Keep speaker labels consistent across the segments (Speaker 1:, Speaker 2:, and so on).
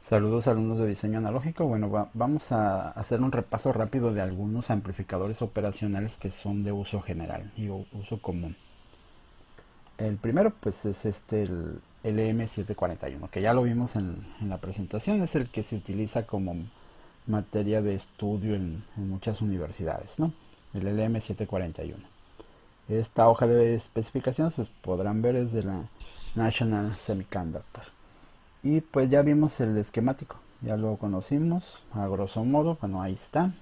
Speaker 1: Saludos alumnos de diseño analógico. Bueno, vamos a hacer un repaso rápido de algunos amplificadores operacionales que son de uso general y uso común. El primero pues es el LM741, que ya lo vimos en la presentación. Es el que se utiliza como materia de estudio en muchas universidades, ¿no? El LM741. Esta hoja de especificaciones, pues podrán ver, es de la National Semiconductor. Y pues ya vimos el esquemático, ya lo conocimos a grosso modo. Bueno, ahí está.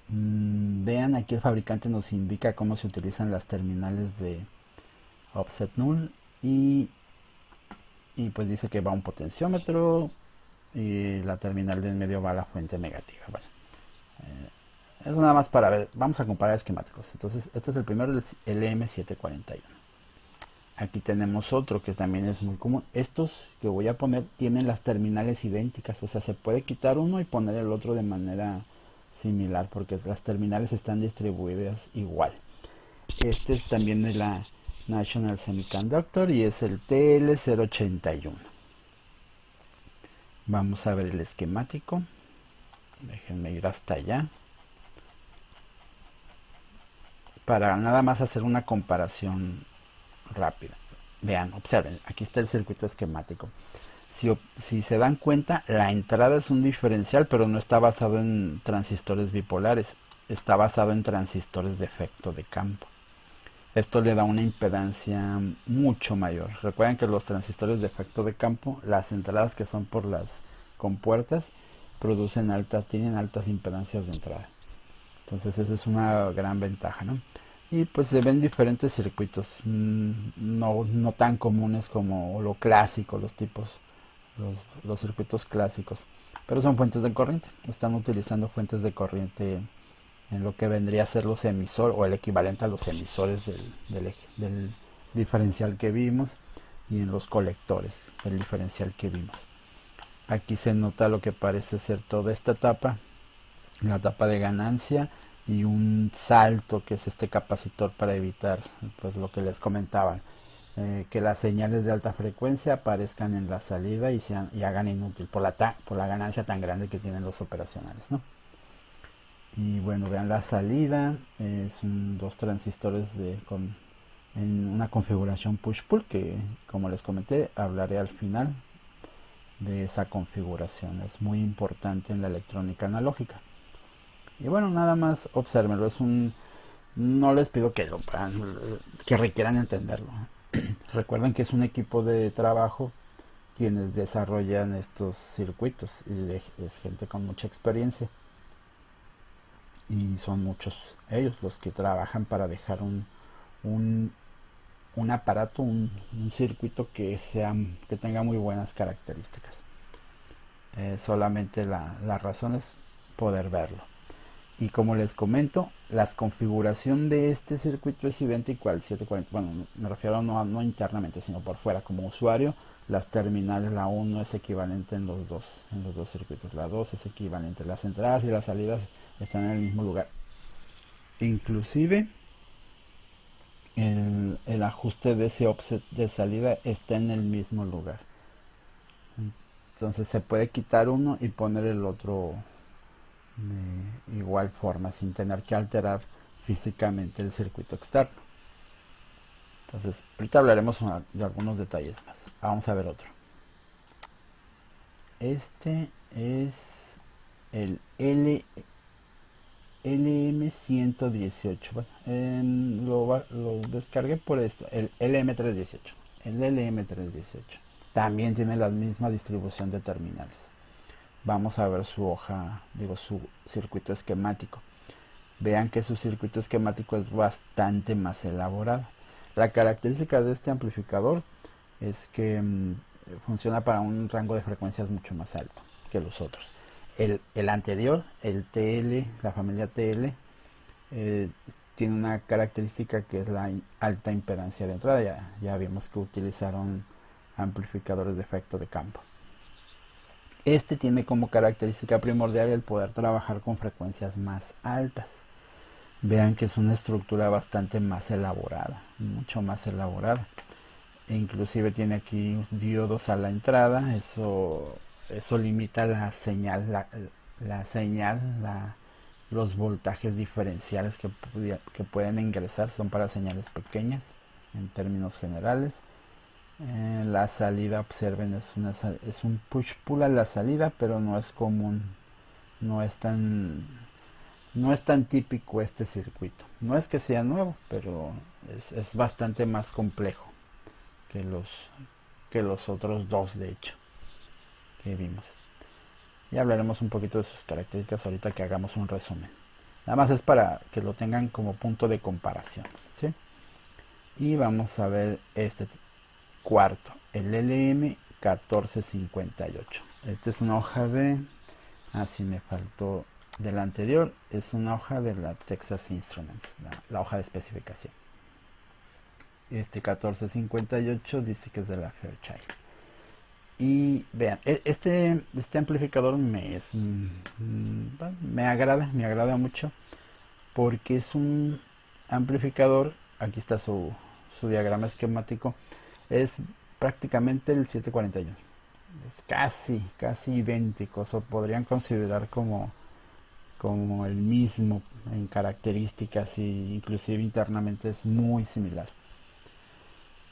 Speaker 1: Vean, aquí el fabricante nos indica cómo se utilizan las terminales de offset null y pues dice que va un potenciómetro y la terminal de en medio va a la fuente negativa. Bueno, eso nada más para ver. Vamos a comparar esquemáticos. Entonces, este es el primero, el LM741. Aquí tenemos otro que también es muy común. Estos que voy a poner tienen las terminales idénticas, o sea, se puede quitar uno y poner el otro de manera similar porque las terminales están distribuidas igual. Este es también de la National Semiconductor y es el TL081. Vamos a ver el esquemático. Déjenme ir hasta allá para nada más hacer una comparación rápida. Vean, observen, aquí está el circuito esquemático. Si se dan cuenta, la entrada es un diferencial, pero no está basado en transistores bipolares, está basado en transistores de efecto de campo. Esto le da una impedancia mucho mayor. Recuerden que los transistores de efecto de campo, las entradas que son por las compuertas, tienen altas impedancias de entrada. Entonces esa es una gran ventaja, ¿no? Y pues se ven diferentes circuitos, no tan comunes como lo clásico, los circuitos clásicos, pero son fuentes de corriente. Están utilizando fuentes de corriente en lo que vendría a ser los emisores o el equivalente a los emisores del diferencial que vimos, y en los colectores el diferencial que vimos. Aquí se nota lo que parece ser toda esta etapa, la tapa de ganancia, y un salto que es este capacitor para evitar pues lo que les comentaba, que las señales de alta frecuencia aparezcan en la salida y hagan inútil por la ganancia tan grande que tienen los operacionales, ¿no? Y bueno, vean la salida, son dos transistores en una configuración push-pull, que como les comenté hablaré al final de esa configuración. Es muy importante en la electrónica analógica. Y bueno, nada más obsérvenlo. No les pido que requieran entenderlo. Recuerden que es un equipo de trabajo quienes desarrollan estos circuitos y es gente con mucha experiencia, y son muchos ellos los que trabajan para dejar un, un aparato, un circuito que tenga muy buenas características. Solamente la razón es poder verlo. Y como les comento, la configuración de este circuito es idéntico al 740. Bueno, me refiero no internamente, sino por fuera. Como usuario, las terminales, la 1 es equivalente en los dos circuitos. La 2 es equivalente. Las entradas y las salidas están en el mismo lugar. Inclusive, el ajuste de ese offset de salida está en el mismo lugar. Entonces se puede quitar uno y poner el otro de igual forma sin tener que alterar físicamente el circuito externo. Entonces ahorita hablaremos de algunos detalles más. Vamos a ver otro. Este es el LM118. Bueno, lo descargué por esto, el LM318. El LM318 también tiene la misma distribución de terminales. Vamos a ver su circuito esquemático. Vean que su circuito esquemático es bastante más elaborado. La característica de este amplificador es que funciona para un rango de frecuencias mucho más alto que los otros. El anterior, el TL, la familia TL, tiene una característica que es la alta impedancia de entrada. Ya vimos que utilizaron amplificadores de efecto de campo. Este tiene como característica primordial el poder trabajar con frecuencias más altas. Vean que es una estructura bastante más elaborada, mucho más elaborada. inclusive tiene aquí diodos a la entrada. Eso limita la señal, la señal, los voltajes diferenciales que pueden ingresar. Son para señales pequeñas en términos generales. La salida, observen, es un push pull a la salida, pero no es común, no es tan no es tan típico este circuito. No es que sea nuevo, pero es bastante más complejo que los otros dos, de hecho, que vimos. Y hablaremos un poquito de sus características ahorita que hagamos un resumen. Nada más es para que lo tengan como punto de comparación, ¿sí? Y vamos a ver este cuarto, el LM1458. Esta es una hoja de... Así me faltó del anterior. Es una hoja de la Texas Instruments, la hoja de especificación. Este 1458 dice que es de la Fairchild. Y vean, este amplificador me agrada mucho, porque es un amplificador. Aquí está su diagrama esquemático. Es prácticamente el 741. Es casi idéntico. O podrían considerar como el mismo en características, y inclusive internamente es muy similar.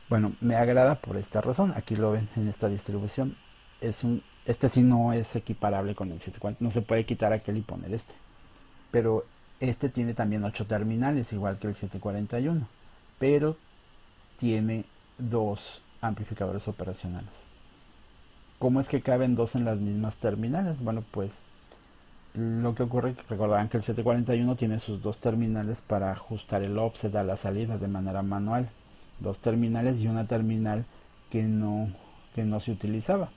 Speaker 1: Bueno, me agrada por esta razón. Aquí lo ven en esta distribución. Este sí no es equiparable con el 740. No se puede quitar aquel y poner este. Pero este tiene también 8 terminales, igual que el 741. Pero tiene 2 amplificadores operacionales. ¿Cómo es que caben 2 en las mismas terminales? Bueno, pues lo que ocurre, recordarán que el 741 tiene sus 2 terminales para ajustar el offset a la salida de manera manual. 2 terminales y una terminal que no se utilizaba.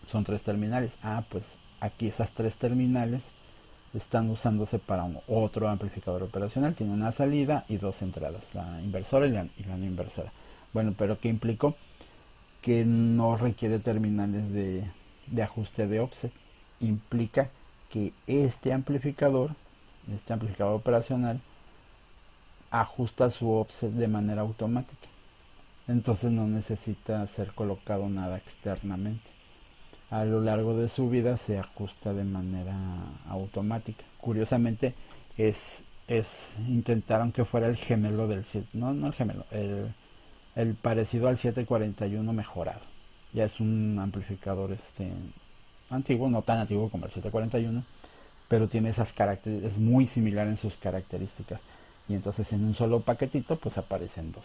Speaker 1: Son 3 terminales. Pues aquí esas 3 terminales están usándose para otro amplificador operacional. Tiene una salida y 2 entradas, la inversora y la no inversora. Bueno, pero ¿qué implicó? Que no requiere terminales de ajuste de offset. Implica que este amplificador operacional ajusta su offset de manera automática. Entonces no necesita ser colocado nada externamente. A lo largo de su vida se ajusta de manera automática. Curiosamente intentaron que fuera el gemelo del 7, no el gemelo, el parecido al 741 mejorado. Ya es un amplificador antiguo, no tan antiguo como el 741, pero tiene esas características, es muy similar en sus características. Y entonces en un solo paquetito pues aparecen 2.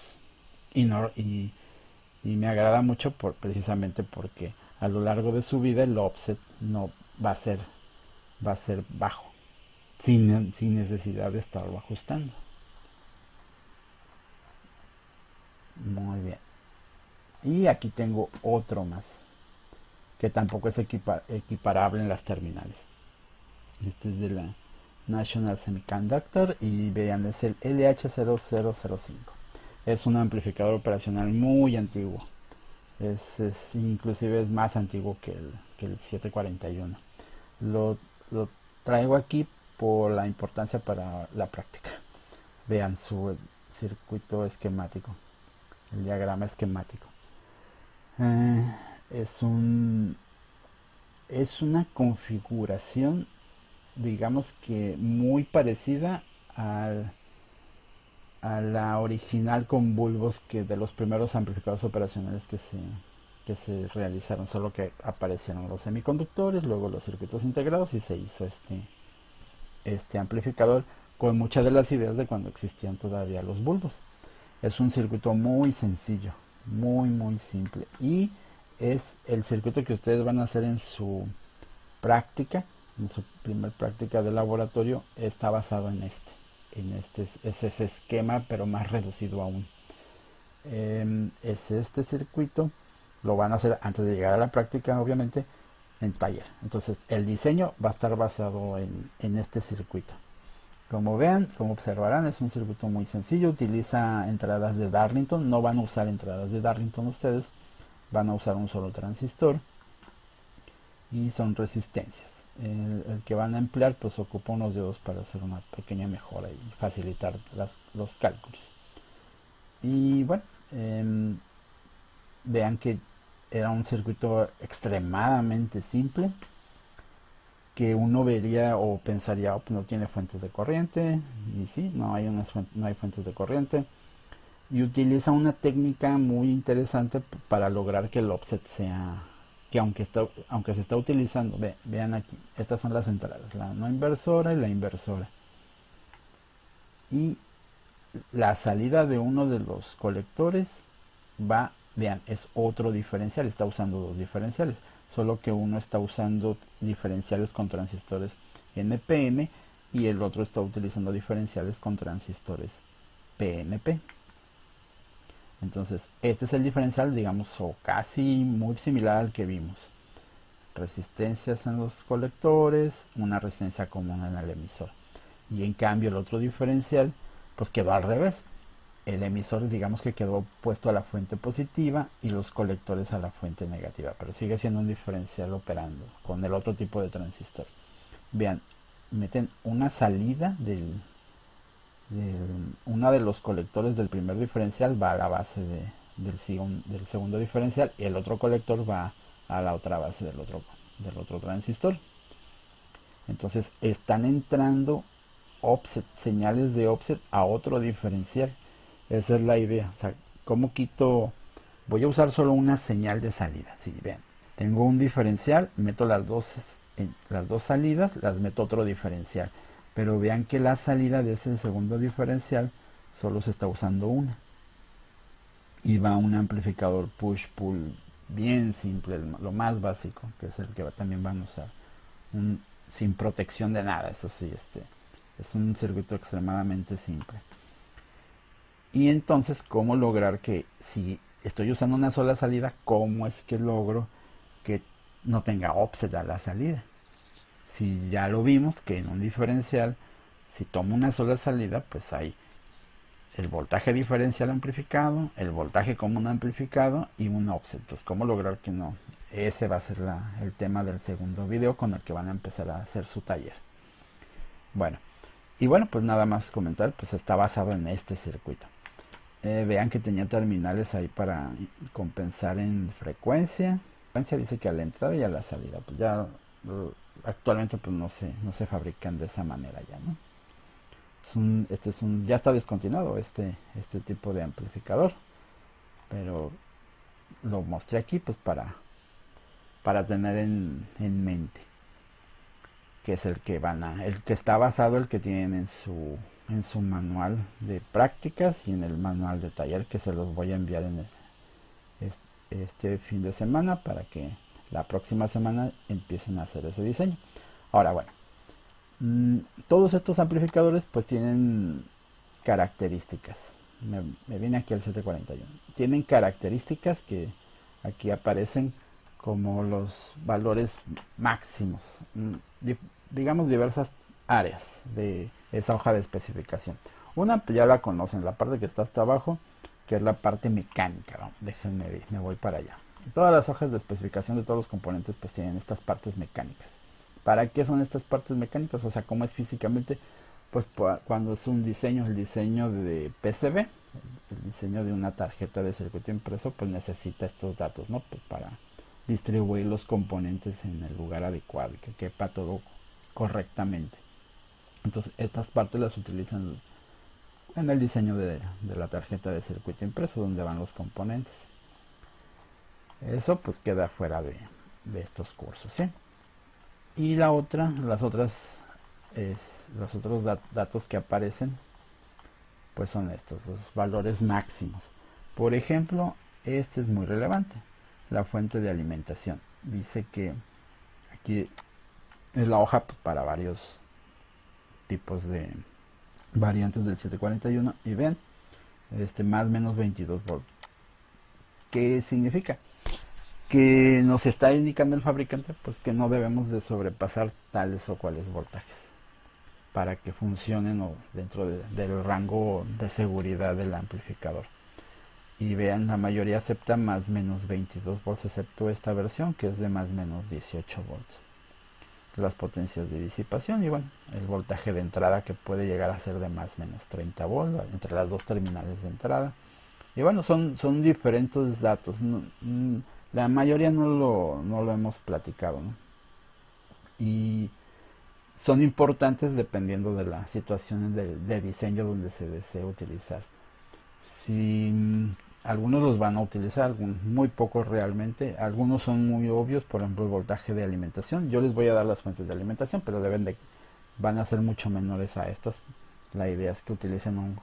Speaker 1: Y me agrada mucho precisamente porque a lo largo de su vida el offset no va a ser bajo, sin necesidad de estarlo ajustando. Muy bien. Y aquí tengo otro más, que tampoco es equiparable en las terminales. Este es de la National Semiconductor y vean, es el LH0005. Es un amplificador operacional muy antiguo. Inclusive es más antiguo que el 741. Lo traigo aquí por la importancia para la práctica. Vean su circuito esquemático, el diagrama esquemático. Es una configuración, digamos que muy parecida a la original con bulbos, que de los primeros amplificadores operacionales que se realizaron, solo que aparecieron los semiconductores, luego los circuitos integrados, y se hizo este amplificador con muchas de las ideas de cuando existían todavía los bulbos. Es un circuito muy sencillo, muy simple, y es el circuito que ustedes van a hacer en su práctica, en su primer práctica de laboratorio. Está basado en es ese esquema, pero más reducido aún. Es este circuito. Lo van a hacer antes de llegar a la práctica, obviamente, en taller. Entonces el diseño va a estar basado en este circuito. Como observarán, es un circuito muy sencillo. Utiliza entradas de Darlington. No van a usar entradas de Darlington ustedes, van a usar un solo transistor, y son resistencias. El que van a emplear pues ocupa unos dedos para hacer una pequeña mejora y facilitar los cálculos. Y bueno, vean que era un circuito extremadamente simple, que uno vería o pensaría, oh, pues no tiene fuentes de corriente, y sí, no hay fuentes de corriente, y utiliza una técnica muy interesante para lograr que el offset sea, que aunque se está utilizando, vean aquí, estas son las entradas, la no inversora y la inversora, y la salida de uno de los colectores va, vean, es otro diferencial, está usando dos diferenciales, solo que uno está usando diferenciales con transistores NPN y el otro está utilizando diferenciales con transistores PNP. Entonces, este es el diferencial, digamos, o casi muy similar al que vimos. Resistencias en los colectores, una resistencia común en el emisor. Y en cambio el otro diferencial, pues quedó al revés. El emisor, digamos que quedó puesto a la fuente positiva y los colectores a la fuente negativa, pero sigue siendo un diferencial operando con el otro tipo de transistor. Vean, meten una salida una de los colectores del primer diferencial va a la base del segundo diferencial y el otro colector va a la otra base del otro transistor. Entonces están entrando offset, señales de offset a otro diferencial. Esa es la idea. O sea, ¿cómo quito? Voy a usar solo una señal de salida. Sí, vean. Tengo un diferencial, meto las dos salidas, las meto otro diferencial. Pero vean que la salida de ese segundo diferencial solo se está usando una. Y va un amplificador push-pull bien simple, lo más básico, que es el que también van a usar. Sin protección de nada, eso sí, es un circuito extremadamente simple. Y entonces, ¿cómo lograr que si estoy usando una sola salida, cómo es que logro que no tenga offset a la salida? Si ya lo vimos que en un diferencial, si tomo una sola salida, pues hay el voltaje diferencial amplificado, el voltaje común amplificado y un offset. Entonces, ¿cómo lograr que no? Ese va a ser el tema del segundo video con el que van a empezar a hacer su taller. Bueno, y bueno, pues nada más comentar, pues está basado en este circuito. Vean que tenía terminales ahí para compensar en frecuencia. Frecuencia dice que a la entrada y a la salida. Pues ya actualmente pues no se fabrican de esa manera ya, ¿no? Ya está descontinuado este tipo de amplificador. Pero lo mostré aquí pues para tener en mente. Que es el que está basado, el que tienen en su manual de prácticas y en el manual de taller, que se los voy a enviar en este fin de semana para que la próxima semana empiecen a hacer ese diseño. Ahora, bueno, todos estos amplificadores pues tienen características. Me viene aquí el 741. Tienen características que aquí aparecen como los valores máximos, digamos diversas áreas de esa hoja de especificación. Una pues ya la conocen, la parte que está hasta abajo, que es la parte mecánica, ¿no? Déjenme ver, me voy para allá. Todas las hojas de especificación de todos los componentes pues tienen estas partes mecánicas. ¿Para qué son estas partes mecánicas? O sea, ¿cómo es físicamente? Pues cuando es un diseño, el diseño de PCB, el diseño de una tarjeta de circuito impreso, pues necesita estos datos, ¿no? Pues para distribuir los componentes en el lugar adecuado y que quepa todo correctamente. Entonces estas partes las utilizan en el diseño de la tarjeta de circuito impreso donde van los componentes. Eso pues queda fuera de estos cursos, ¿sí? Y los otros datos que aparecen pues son estos, los valores máximos. Por ejemplo, este es muy relevante, la fuente de alimentación. Dice que aquí es la hoja pues, para varios tipos de variantes del 741 y ven, más o menos 22 volts. ¿Qué significa? Que nos está indicando el fabricante pues que no debemos de sobrepasar tales o cuales voltajes para que funcionen dentro del rango de seguridad del amplificador. Y vean, la mayoría acepta más o menos 22 volts, excepto esta versión que es de más o menos 18 volts. Las potencias de disipación y bueno, el voltaje de entrada que puede llegar a ser de más o menos 30 volts entre las dos terminales de entrada. Y bueno, son diferentes datos. La mayoría no lo hemos platicado, ¿no? Y son importantes dependiendo de la situación de diseño donde se desee utilizar. Si algunos los van a utilizar, muy pocos realmente, algunos son muy obvios, por ejemplo el voltaje de alimentación. Yo les voy a dar las fuentes de alimentación, pero van a ser mucho menores a estas. La idea es que utilicen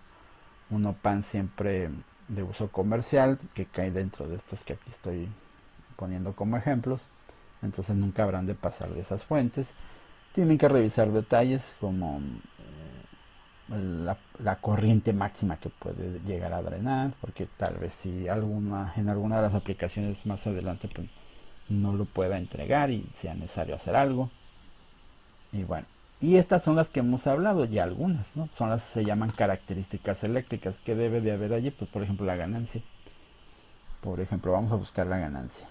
Speaker 1: un OPAN siempre de uso comercial, que cae dentro de estos que aquí estoy poniendo como ejemplos. Entonces nunca habrán de pasar de esas fuentes. Tienen que revisar detalles como la corriente máxima que puede llegar a drenar, porque tal vez si en alguna de las aplicaciones más adelante pues, no lo pueda entregar y sea necesario hacer algo. Y bueno, y estas son las que hemos hablado, y algunas, ¿no? Son las que se llaman características eléctricas. Que debe de haber allí? Pues por ejemplo la ganancia. Por ejemplo, vamos a buscar la ganancia.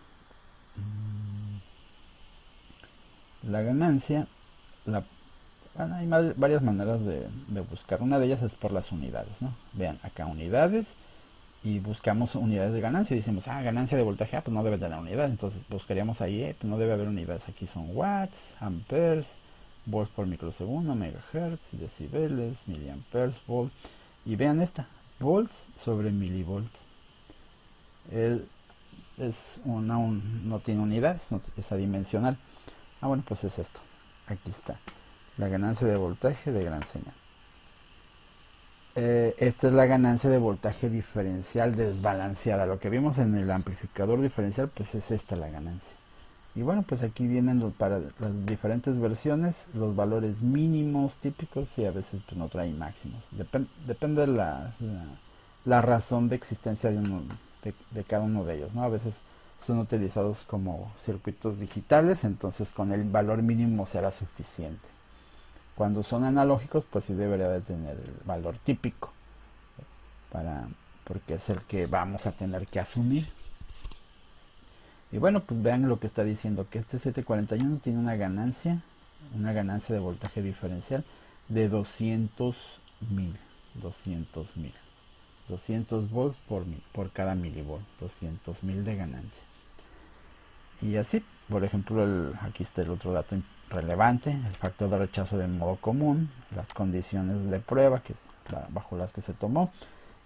Speaker 1: La ganancia, la, bueno, hay varias maneras de buscar. Una de ellas es por las unidades, ¿no? Vean, acá unidades, y buscamos unidades de ganancia y decimos, ganancia de voltaje, pues no debe tener unidad. Entonces buscaríamos ahí, pues no debe haber unidades. Aquí son watts, amperes, volts por microsegundo, megahertz, decibeles, miliamperes, volt. Y vean esta, volts sobre milivolt. No tiene unidades, es adimensional. Bueno, pues es esto. Aquí está. La ganancia de voltaje de gran señal. Esta es la ganancia de voltaje diferencial desbalanceada. Lo que vimos en el amplificador diferencial, pues es esta la ganancia. Y bueno, pues aquí vienen para las diferentes versiones los valores mínimos típicos, y a veces pues no traen máximos. Depende de la razón de existencia de cada uno de ellos, ¿no? A veces son utilizados como circuitos digitales, entonces con el valor mínimo será suficiente. Cuando son analógicos, pues sí debería de tener el valor típico, porque es el que vamos a tener que asumir. Y bueno, pues vean lo que está diciendo, que este 741 tiene una ganancia de voltaje diferencial de 200.000 200 volts por cada milivolt, 200.000 de ganancia. Y así, por ejemplo, aquí está el otro dato relevante, el factor de rechazo de modo común, las condiciones de prueba bajo las que se tomó,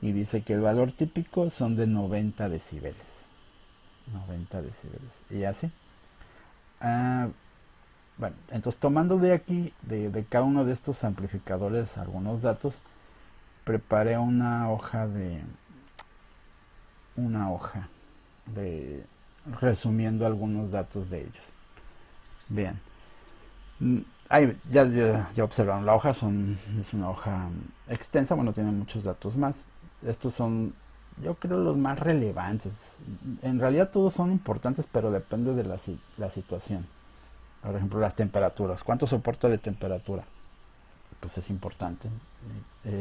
Speaker 1: y dice que el valor típico son de 90 decibeles. 90 decibeles. Y así. Bueno, entonces tomando de aquí, de cada uno de estos amplificadores, algunos datos, preparé una hoja de resumiendo algunos datos de ellos. Bien. Ya observaron la hoja, es una hoja extensa, bueno, tiene muchos datos más. Estos son, yo creo, los más relevantes. En realidad todos son importantes, pero depende de la situación. Por ejemplo, las temperaturas. ¿Cuánto soporta de temperatura? Pues es importante.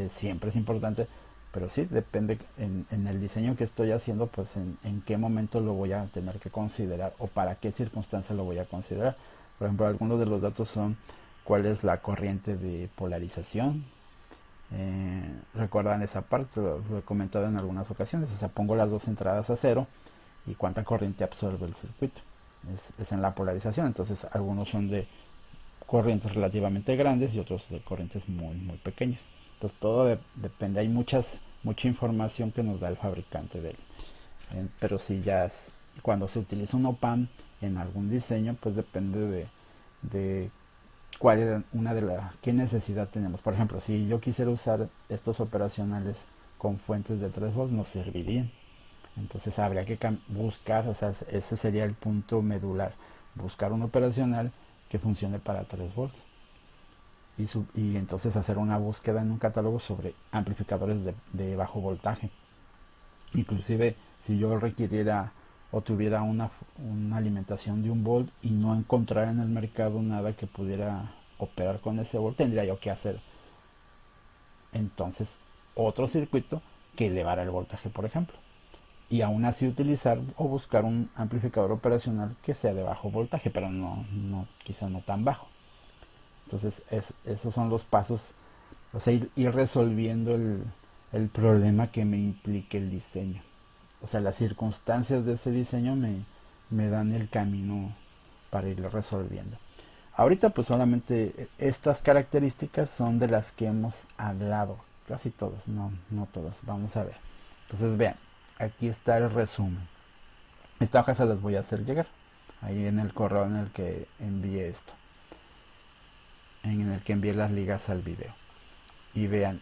Speaker 1: Siempre es importante, pero sí, depende en el diseño que estoy haciendo, pues en qué momento lo voy a tener que considerar o para qué circunstancia lo voy a considerar. Por ejemplo, algunos de los datos son cuál es la corriente de polarización. Recuerdan esa parte, lo he comentado en algunas ocasiones. O sea, pongo las dos entradas a cero y cuánta corriente absorbe el circuito. Es en la polarización. Entonces, algunos son de corrientes relativamente grandes y otros de corrientes muy, muy pequeñas. Entonces, todo depende. Hay mucha información que nos da el fabricante de él. Pero si cuando se utiliza un OPAM en algún diseño, pues depende de cuál era qué necesidad tenemos. Por ejemplo, si yo quisiera usar estos operacionales con fuentes de 3 volts, no servirían. Entonces habría que buscar, o sea, ese sería el punto medular, buscar un operacional que funcione para 3 volts. Y entonces hacer una búsqueda en un catálogo sobre amplificadores de bajo voltaje. Inclusive si yo requiriera o tuviera una alimentación de 1 volt y no encontrara en el mercado nada que pudiera operar con ese volt, tendría yo que hacer entonces otro circuito que elevara el voltaje, por ejemplo, y aún así utilizar o buscar un amplificador operacional que sea de bajo voltaje, pero quizá no tan bajo. Entonces esos son los pasos, o sea, ir resolviendo el problema que me implique el diseño. o sea, las circunstancias de ese diseño me dan el camino para irlo resolviendo. Ahorita pues solamente estas características son de las que hemos hablado, casi todas, no todas, vamos a ver. Entonces vean, aquí está el resumen. Esta hoja se las voy a hacer llegar, ahí en el correo en el que envié esto, en el que envié las ligas al video. Y vean,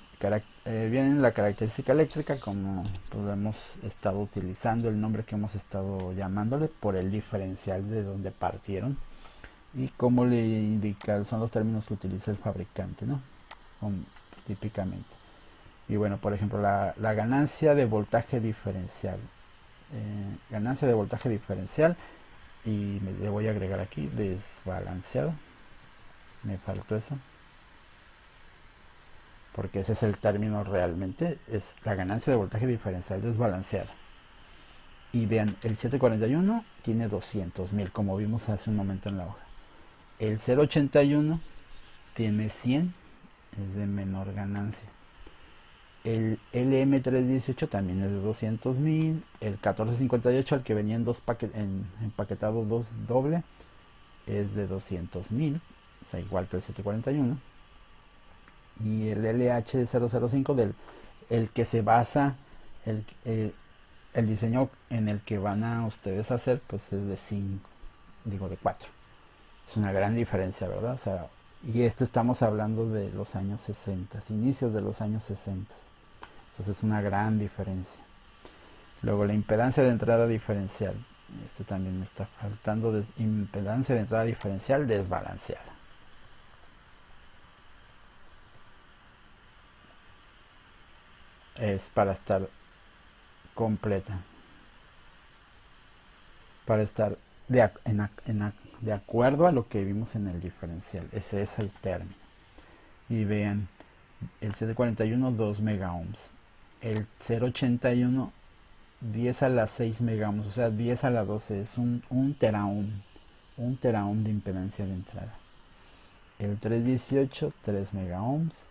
Speaker 1: viene la característica eléctrica, como pues hemos estado utilizando, el nombre que hemos estado llamándole, por el diferencial de donde partieron. Y como le indica, son los términos que utiliza el fabricante, ¿no? Típicamente. Y bueno, por ejemplo, la ganancia de voltaje diferencial. Ganancia de voltaje diferencial. Y le voy a agregar aquí desbalanceado. Me faltó eso. Porque ese es el término realmente. Es la ganancia de voltaje diferencial desbalanceada. Y vean, el 741 tiene 200.000, como vimos hace un momento en la hoja. El 081 tiene 100, es de menor ganancia. El LM318 también es de 200.000. El 1458, al que venía en empaquetado dos doble, es de 200.000, o sea, igual que el 741. Y el LH005, el que se basa el diseño en el que van a ustedes hacer, pues es de 5, digo de 4. Es una gran diferencia, ¿verdad? O sea, y esto estamos hablando de los años 60, inicios de los años 60. Entonces es una gran diferencia. Luego la impedancia de entrada diferencial. Este también me está faltando. Impedancia de entrada diferencial desbalanceada. Es para estar completa. Para estar de acuerdo a lo que vimos en el diferencial. Ese es el término. Y vean, el 741 2 mega ohms, el 081 10 a la 6 mega ohms, o sea 10 a la 12, es un tera ohm de impedancia de entrada. El 318 3 mega ohms,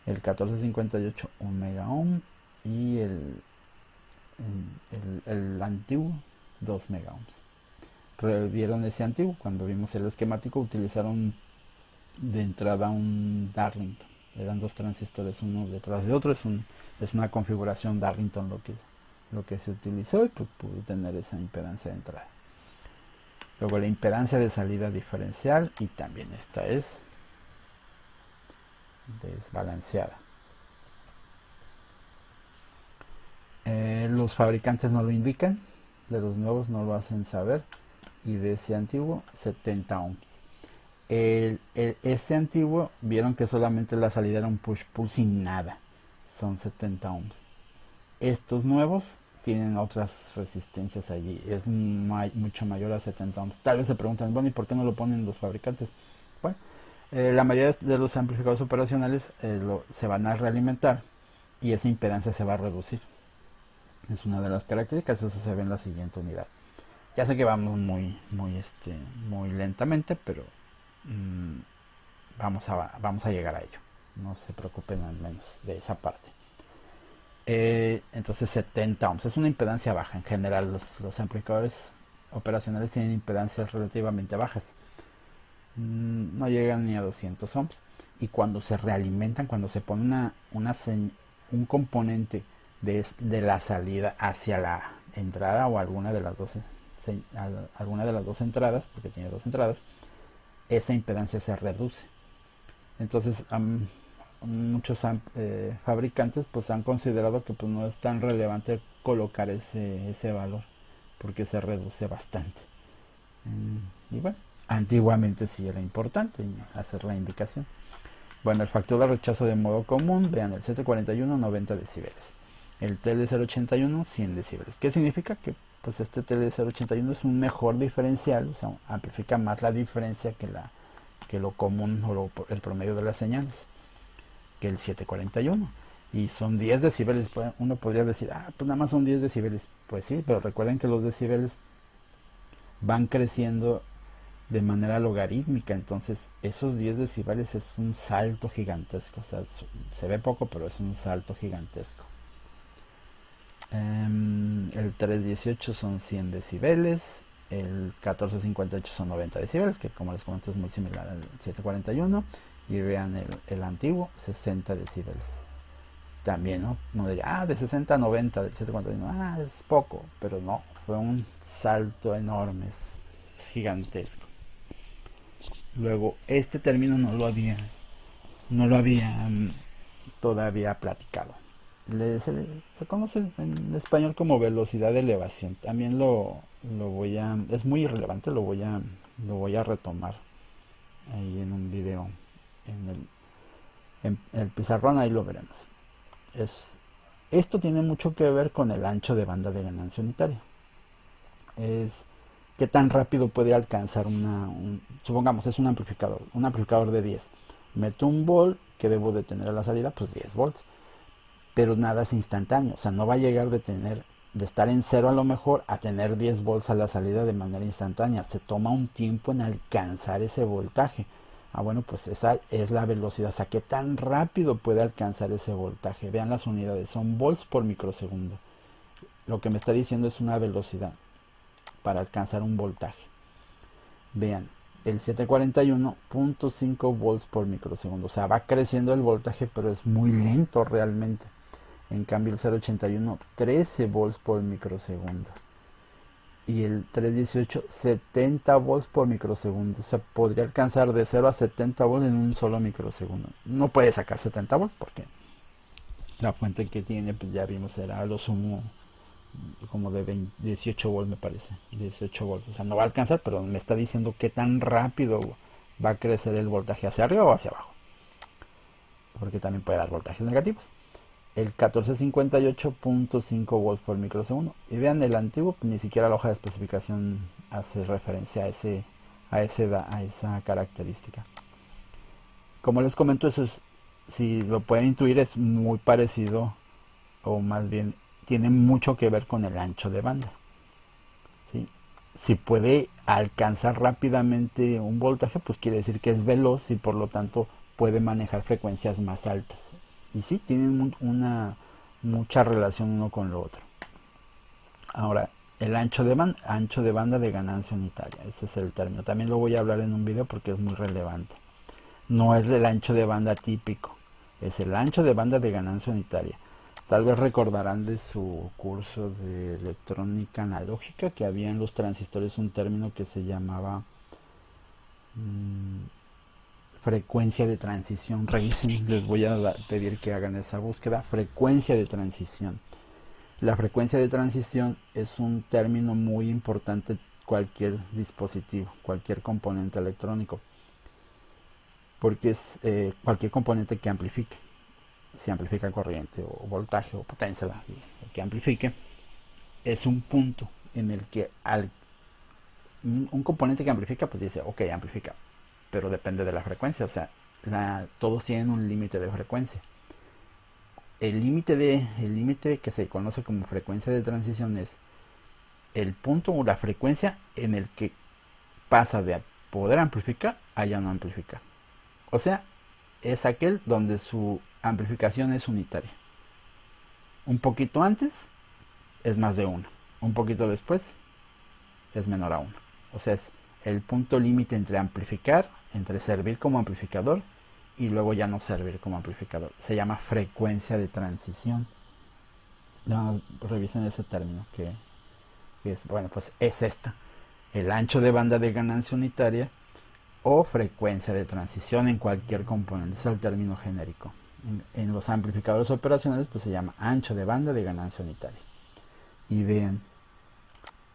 Speaker 1: el 1458 1 mega ohm y el antiguo 2 mega ohms. Revieron ese antiguo, cuando vimos el esquemático utilizaron de entrada un Darlington, eran dos transistores uno detrás de otro, es una configuración Darlington lo que se utilizó, y pues pudo tener esa impedancia de entrada. Luego la impedancia de salida diferencial, y también esta es desbalanceada. Los fabricantes no lo indican, de los nuevos no lo hacen saber, y de ese antiguo 70 ohms. Este antiguo vieron que solamente la salida era un push-pull sin nada, son 70 ohms. Estos nuevos tienen otras resistencias allí, es mucho mayor a 70 ohms. Tal vez se preguntan, bueno, ¿y por qué no lo ponen los fabricantes? Bueno, la mayoría de los amplificadores operacionales se van a realimentar y esa impedancia se va a reducir. Es una de las características, eso se ve en la siguiente unidad. Ya sé que vamos muy lentamente, pero vamos a llegar a ello. No se preocupen al menos de esa parte. Entonces 70 ohms es una impedancia baja. En general los amplificadores operacionales tienen impedancias relativamente bajas. No llegan ni a 200 ohms. Y cuando se realimentan, cuando se pone un componente de la salida hacia la entrada o alguna de las dos entradas, porque tiene dos entradas, esa impedancia se reduce. Entonces muchos fabricantes pues han considerado que pues no es tan relevante colocar ese valor, porque se reduce bastante. Y bueno, antiguamente sí era importante hacer la indicación. Bueno, el factor de rechazo de modo común, vean, el 741 90 decibeles, el TL081 100 decibeles. ¿Qué significa? Que pues este TL081 es un mejor diferencial, o sea, amplifica más la diferencia que lo común o el promedio de las señales, que el 741. Y son 10 decibeles. Uno podría decir, pues nada más son 10 decibeles. Pues sí, pero recuerden que los decibeles van creciendo de manera logarítmica, entonces esos 10 decibeles es un salto gigantesco, o sea, se ve poco, pero es un salto gigantesco. El 318 son 100 decibeles. El 1458 son 90 decibeles, que como les comento es muy similar al 741. Y vean el antiguo, 60 decibeles. También, ¿no? No diría, de 60 a 90, del 741, es poco. Pero no, fue un salto enorme, es gigantesco. Luego, este término no lo había todavía platicado. Se le conoce en español como velocidad de elevación. También es muy irrelevante, lo voy a retomar ahí en un video, en el pizarrón, ahí lo veremos. Esto tiene mucho que ver con el ancho de banda de ganancia unitaria. Es qué tan rápido puede alcanzar supongamos es un amplificador de 10. Meto un volt que debo de tener a la salida, pues 10 volts. Pero nada es instantáneo, o sea, no va a llegar de estar en cero a lo mejor a tener 10 volts a la salida de manera instantánea. Se toma un tiempo en alcanzar ese voltaje. Bueno, pues esa es la velocidad, o sea, qué tan rápido puede alcanzar ese voltaje. Vean las unidades, son volts por microsegundo. Lo que me está diciendo es una velocidad para alcanzar un voltaje. Vean, el 741.5 volts por microsegundo, o sea, va creciendo el voltaje, pero es muy lento realmente. En cambio el 081, 13 volts por microsegundo. Y el 318, 70 volts por microsegundo. O sea, podría alcanzar de 0 a 70 volts en un solo microsegundo. No puede sacar 70 volts porque la fuente que tiene, pues ya vimos, era a lo sumo como de 18 volts, me parece. 18 volts. O sea, no va a alcanzar, pero me está diciendo qué tan rápido va a crecer el voltaje, hacia arriba o hacia abajo. Porque también puede dar voltajes negativos. El 1458.5 volts por microsegundo. Y vean, el antiguo, pues, ni siquiera la hoja de especificación hace referencia a esa característica. Como les comento, si lo pueden intuir, es muy parecido, o más bien tiene mucho que ver con el ancho de banda. ¿Sí? Si puede alcanzar rápidamente un voltaje, pues quiere decir que es veloz y por lo tanto puede manejar frecuencias más altas. Y sí, tienen mucha relación uno con lo otro. Ahora, el ancho de banda de ganancia unitaria, ese es el término. También lo voy a hablar en un video porque es muy relevante. No es el ancho de banda típico, es el ancho de banda de ganancia unitaria. Tal vez recordarán de su curso de electrónica analógica que había en los transistores un término que se llamaba frecuencia de transición. Revisen, les voy a pedir que hagan esa búsqueda. Frecuencia de transición. La frecuencia de transición es un término muy importante en cualquier dispositivo, cualquier componente electrónico, porque es cualquier componente que amplifique. Si amplifica corriente o voltaje o potencia, que amplifique, es un punto en el que un componente que amplifica, pues dice, ok, amplifica, pero depende de la frecuencia, o sea, todos tienen un límite de frecuencia. El límite que se conoce como frecuencia de transición es el punto o la frecuencia en el que pasa de poder amplificar a ya no amplificar. O sea, es aquel donde su amplificación es unitaria. Un poquito antes es más de 1. Un poquito después es menor a 1. O sea, es el punto límite entre amplificar, entre servir como amplificador y luego ya no servir como amplificador. Se llama frecuencia de transición. No, revisen ese término que es, bueno, pues es esta. El ancho de banda de ganancia unitaria o frecuencia de transición en cualquier componente. Es el término genérico. En los amplificadores operacionales pues se llama ancho de banda de ganancia unitaria. Y vean,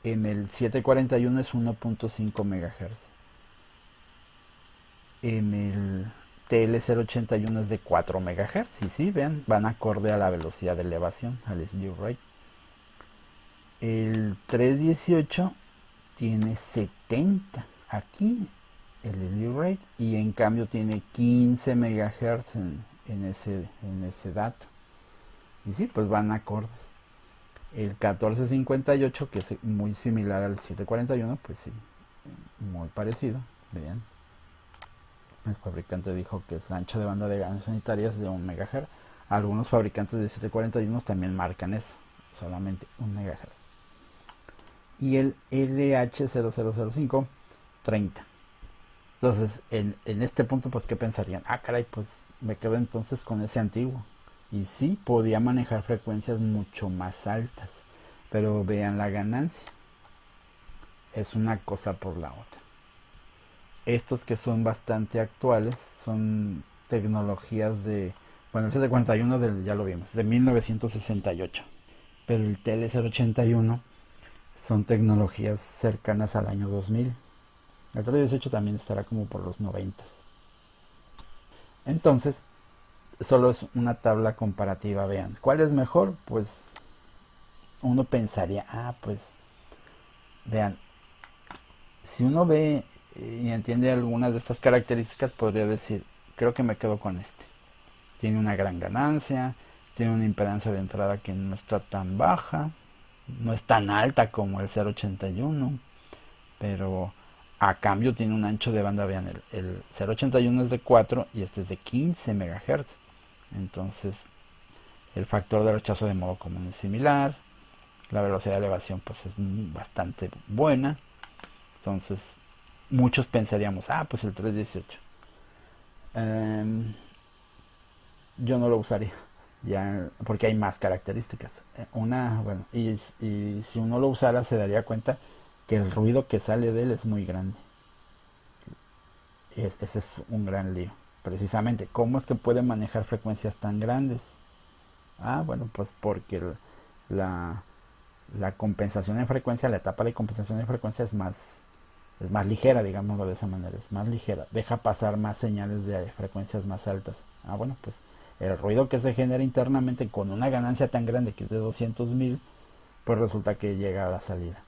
Speaker 1: en el 741 es 1.5 MHz. En el TL081 es de 4 MHz. Y sí, vean, van acorde a la velocidad de elevación, al slew rate. El 318 tiene 70 aquí el slew rate, y en cambio tiene 15 MHz en ese dato. Y sí, pues van acordes. El 1458, que es muy similar al 741, pues sí, muy parecido. Vean, el fabricante dijo que es ancho de banda de ganancia unitarias de 1 MHz. Algunos fabricantes de 741 también marcan eso. solamente 1 MHz. Y el LH0005, 30. Entonces, en este punto, pues, ¿qué pensarían? Ah, caray, pues me quedo entonces con ese antiguo. Y sí, podía manejar frecuencias mucho más altas. Pero vean la ganancia. Es una cosa por la otra. Estos que son bastante actuales son tecnologías de... Bueno, el C41 ya lo vimos, de 1968. Pero el TL081 son tecnologías cercanas al año 2000. El 318 también estará como por los 90. Entonces, solo es una tabla comparativa. Vean, ¿cuál es mejor? Pues uno pensaría, pues vean, si uno ve y entiende algunas de estas características, podría decir, creo que me quedo con este. Tiene una gran ganancia, tiene una impedancia de entrada que no está tan baja, no es tan alta como el 081, pero a cambio tiene un ancho de banda. Vean, el 081 es de 4 y este es de 15 MHz. Entonces el factor de rechazo de modo común es similar, la velocidad de elevación pues es bastante buena. Entonces muchos pensaríamos, pues el 318. Yo no lo usaría ya porque hay más características. Bueno, y si uno lo usara se daría cuenta que el ruido que sale de él es muy grande. Ese es un gran lío. Precisamente, ¿cómo es que puede manejar frecuencias tan grandes? Bueno, pues porque la, la compensación de frecuencia, la etapa de compensación de frecuencia es más ligera, digámoslo de esa manera, es más ligera, deja pasar más señales de frecuencias más altas. Bueno, pues el ruido que se genera internamente con una ganancia tan grande que es de 200.000, pues resulta que llega a la salida.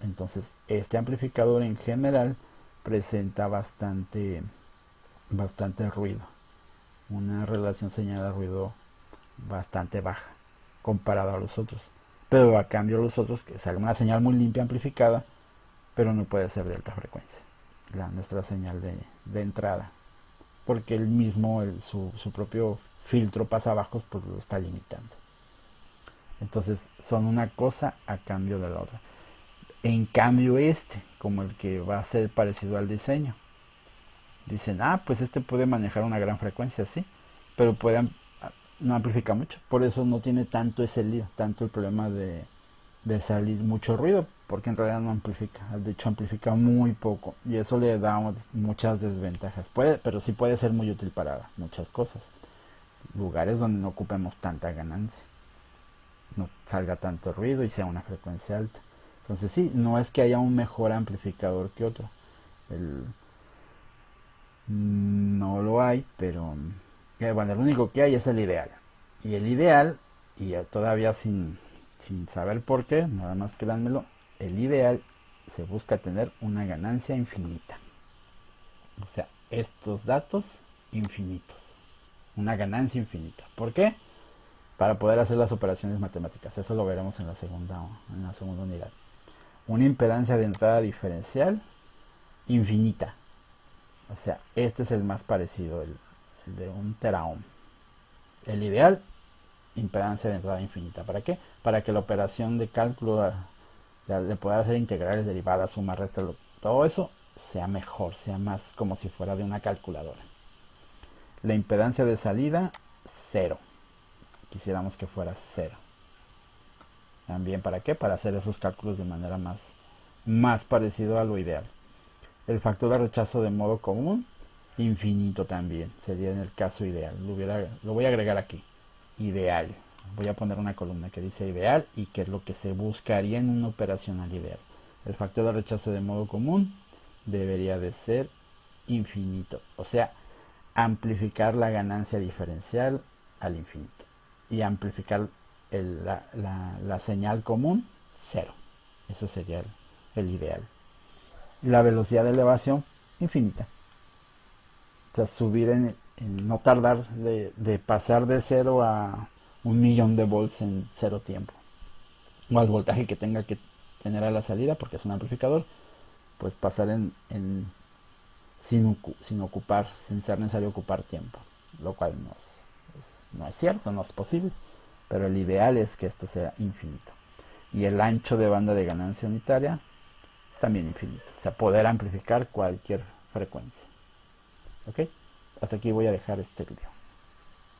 Speaker 1: Entonces, este amplificador en general presenta bastante ruido, una relación señal-ruido bastante baja comparado a los otros. Pero a cambio los otros, que sale una señal muy limpia amplificada, pero no puede ser de alta frecuencia, nuestra señal de entrada, porque el mismo, su propio filtro pasabajos, pues lo está limitando. Entonces son una cosa a cambio de la otra. En cambio como el que va a ser parecido al diseño, dicen, pues este puede manejar una gran frecuencia, sí, pero no amplifica mucho, por eso no tiene tanto ese lío, tanto el problema de salir mucho ruido, porque en realidad no amplifica, de hecho amplifica muy poco y eso le da muchas desventajas. Pero sí puede ser muy útil para muchas cosas, lugares donde no ocupemos tanta ganancia, no salga tanto ruido y sea una frecuencia alta. Entonces sí, no es que haya un mejor amplificador que otro, no lo hay, pero bueno, el único que hay es el ideal. Y el ideal, y todavía sin saber por qué, nada más créanmelo, el ideal se busca tener una ganancia infinita. O sea, estos datos infinitos. Una ganancia infinita. ¿Por qué? Para poder hacer las operaciones matemáticas. Eso lo veremos en la segunda unidad. Una impedancia de entrada diferencial infinita. O sea, este es el más parecido, el de 1 teraohm. El ideal, impedancia de entrada infinita. ¿Para qué? Para que la operación de cálculo de poder hacer integrales, derivadas, suma, resta, todo eso sea mejor, sea más como si fuera de una calculadora. La impedancia de salida, 0. Quisiéramos que fuera 0. También, ¿para qué? Para hacer esos cálculos de manera más parecido a lo ideal. El factor de rechazo de modo común, infinito también, sería en el caso ideal. Lo voy a agregar aquí, ideal. Voy a poner una columna que dice ideal y que es lo que se buscaría en una operacional ideal. El factor de rechazo de modo común debería de ser infinito, o sea, amplificar la ganancia diferencial al infinito y amplificar la señal común, 0. Eso sería el ideal. La velocidad de elevación, infinita. O sea, subir no tardar de pasar de 0 a 1.000.000 de volts en 0 tiempo. O al voltaje que tenga que tener a la salida, porque es un amplificador, pues pasar sin ser necesario ocupar tiempo. Lo cual no es cierto, no es posible. pero el ideal es que esto sea infinito. Y el ancho de banda de ganancia unitaria también infinito, o sea, poder amplificar cualquier frecuencia. ¿Ok? Hasta aquí voy a dejar este video.